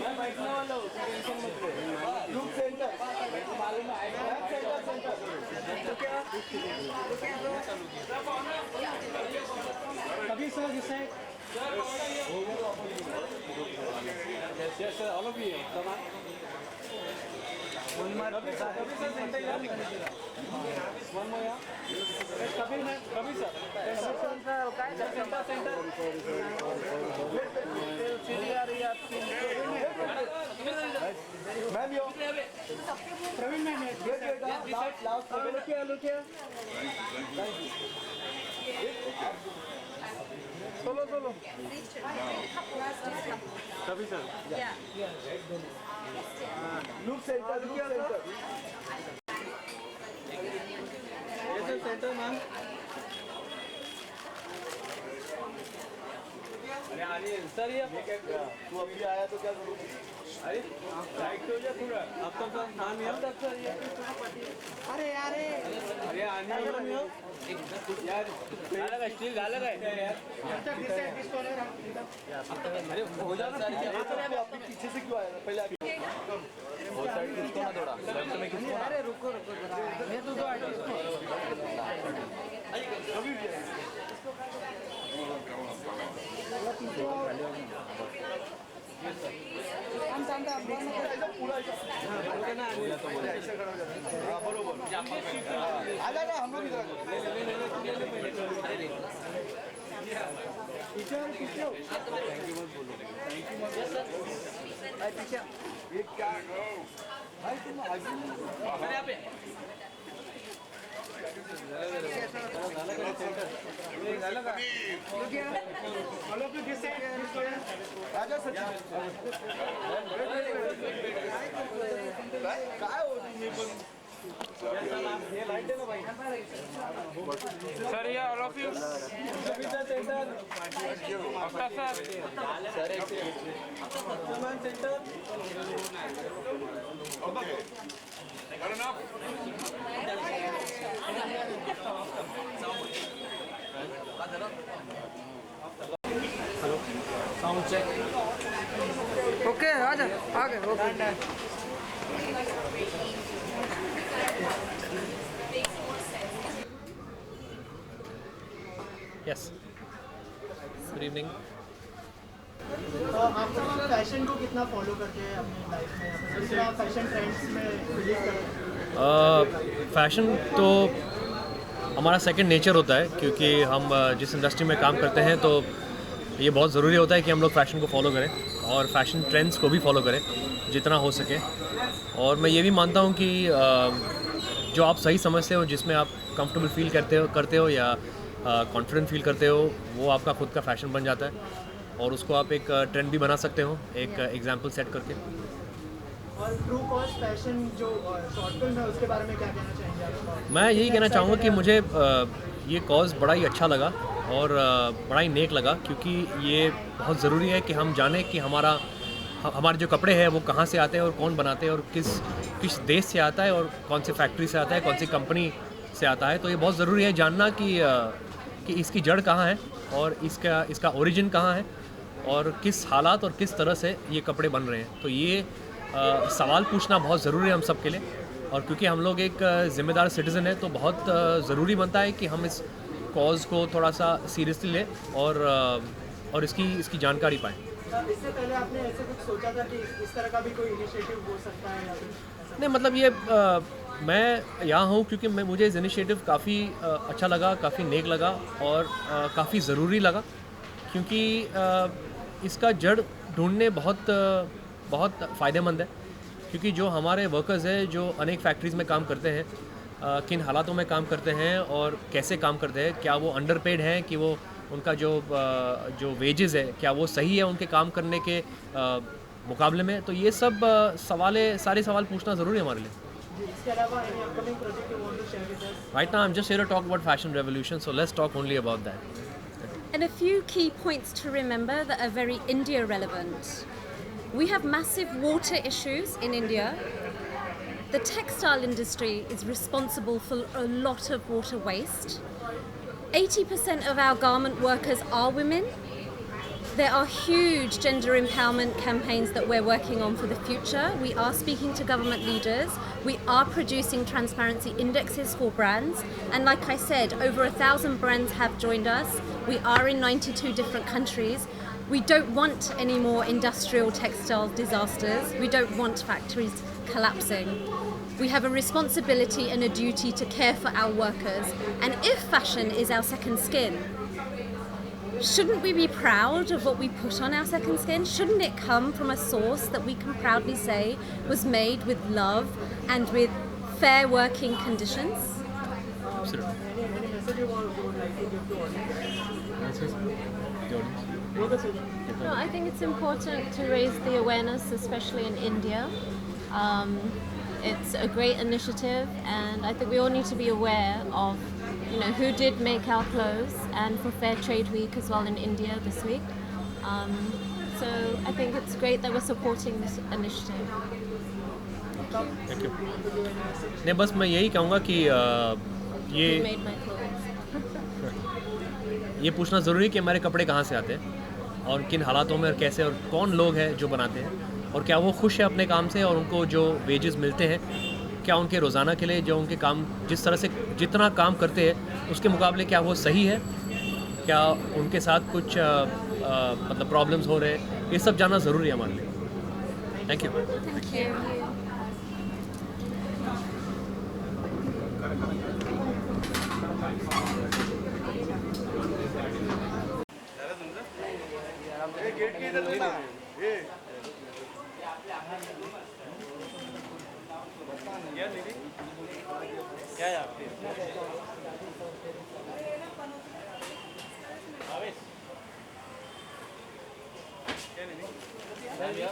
मैं बैठने वाला हूँ, टेंशन मत लो। लुक सेंटर, मालूम है, सेंटर। कभी sir this side. Yes, sir, all of you. Come on. One more. Kabir sir, center here. One more here. Yes, Kabir sir. Center. सीधी आ रही है आपकी। मैम यो। प्रवीण मैम है। Last look here. Solo. Kabir sir. Yeah. Look center. Yes, center, ma'am. अरे sir ये तू अभी आया तो क्या करूँ? अरे राइट हो जा थोड़ा। अब तक का नाम है तब सर ये। अरे आने वाला नहीं हो? यार गालेगा स्टील गालेगा यार। अरे हो जाना पीछे। आप पीछे से क्यों आया? पहले आगे। वो साइड खींचो ना थोड़ा। लेफ्ट में खींचो। अरे रुको जरा। मैं तो दो आगे। कभी भी। Sir, yeah, all of you. After sir. Okay. Got enough? Hello sound check okay आ गए ओके यस गुड इवनिंग। आप फैशन को कितना फॉलो करते हैं अपनी लाइफ में, कितना फैशन ट्रेंड्स में बिलीव करते हैं? फैशन तो हमारा सेकंड नेचर होता है, क्योंकि हम जिस इंडस्ट्री में काम करते हैं तो ये बहुत ज़रूरी होता है कि हम लोग फ़ैशन को फॉलो करें और फैशन ट्रेंड्स को भी फॉलो करें जितना हो सके। और मैं ये भी मानता हूँ कि जो आप सही समझते हो, जिसमें आप कंफर्टेबल फील करते हो या कॉन्फिडेंट फील करते हो, वो आपका खुद का फ़ैशन बन जाता है और उसको आप एक ट्रेंड भी बना सकते हो, एक एग्जाम्पल सेट करके। और ट्रू कॉज फैशन जो शॉर्ट फिल्म है उसके बारे में क्या कहना चाहेंगे आप? मैं यही कहना चाहूँगा कि मुझे ये कॉज बड़ा ही अच्छा लगा और बड़ा ही नेक लगा, क्योंकि ये बहुत ज़रूरी है कि हम जानें कि हमारे जो कपड़े हैं वो कहाँ से आते हैं और कौन बनाते हैं और किस देश से आता है और कौन सी फैक्ट्री से आता है, कौन सी कंपनी से आता है। तो ये बहुत ज़रूरी है जानना कि इसकी जड़ कहाँ है और इसका ओरिजिन कहाँ है और किस हालात और किस तरह से ये कपड़े बन रहे हैं। तो ये सवाल पूछना बहुत ज़रूरी है हम सब के लिए, और क्योंकि हम लोग एक ज़िम्मेदार सिटीज़न है तो बहुत ज़रूरी बनता है कि हम इस कॉज़ को थोड़ा सा सीरियसली लें और इसकी जानकारी पाएँ। इससे पहले आपने ऐसे कुछ सोचा था कि इस तरह का भी कोई इनिशिएटिव हो सकता है या नहीं, मतलब ये मैं यहाँ हूँ क्योंकि मुझे इस इनिशिएटिव काफ़ी अच्छा लगा, काफ़ी नेक लगा और काफ़ी ज़रूरी लगा, क्योंकि इसका जड़ ढूंढने बहुत फ़ायदेमंद है। क्योंकि जो हमारे वर्कर्स हैं जो अनेक फैक्ट्रीज़ में काम करते हैं, किन हालातों में काम करते हैं और कैसे काम करते हैं, क्या वो अंडरपेड हैं, कि वो उनका जो वेजेस है क्या वो सही है उनके काम करने के मुकाबले में। तो ये सब सारे सवाल पूछना ज़रूरी है हमारे लिए। Right now I'm just here to talk about fashion revolution, so let's talk only about that. And a few key points to remember that are very India relevant. We have massive water issues in India. The textile industry is responsible for a lot of water waste. 80% of our garment workers are women. There are huge gender empowerment campaigns that we're working on for the future. We are speaking to government leaders. We are producing transparency indexes for brands. And like I said, over 1,000 brands have joined us. We are in 92 different countries. We don't want any more industrial textile disasters. We don't want factories collapsing. We have a responsibility and a duty to care for our workers. And if fashion is our second skin, shouldn't we be proud of what we put on our second skin? Shouldn't it come from a source that we can proudly say was made with love and with fair working conditions? Absolutely. Any message you would like to give to audience? No, I think it's important to raise the awareness, especially in India. It's a great initiative, and I think we all need to be aware of, who did make our clothes, and for Fair Trade Week as well in India this week. So I think it's great that we're supporting this initiative. Thank you. नहीं, बस मैं यही कहूँगा कि Who ये made my clothes? ये पूछना ज़रूरी है कि हमारे कपड़े कहाँ से आते हैं और किन हालातों में और कैसे और कौन लोग हैं जो बनाते हैं और क्या वो खुश है अपने काम से और उनको जो वेजेस मिलते हैं क्या उनके रोज़ाना के लिए जो उनके काम जिस तरह से जितना काम करते हैं उसके मुकाबले क्या वो सही है, क्या उनके साथ कुछ मतलब प्रॉब्लम्स हो रहे हैं, ये सब जानना ज़रूरी है हमारे लिए। Thank you. Thank you. Gate की इधर लेना ये क्या यार क्या नहीं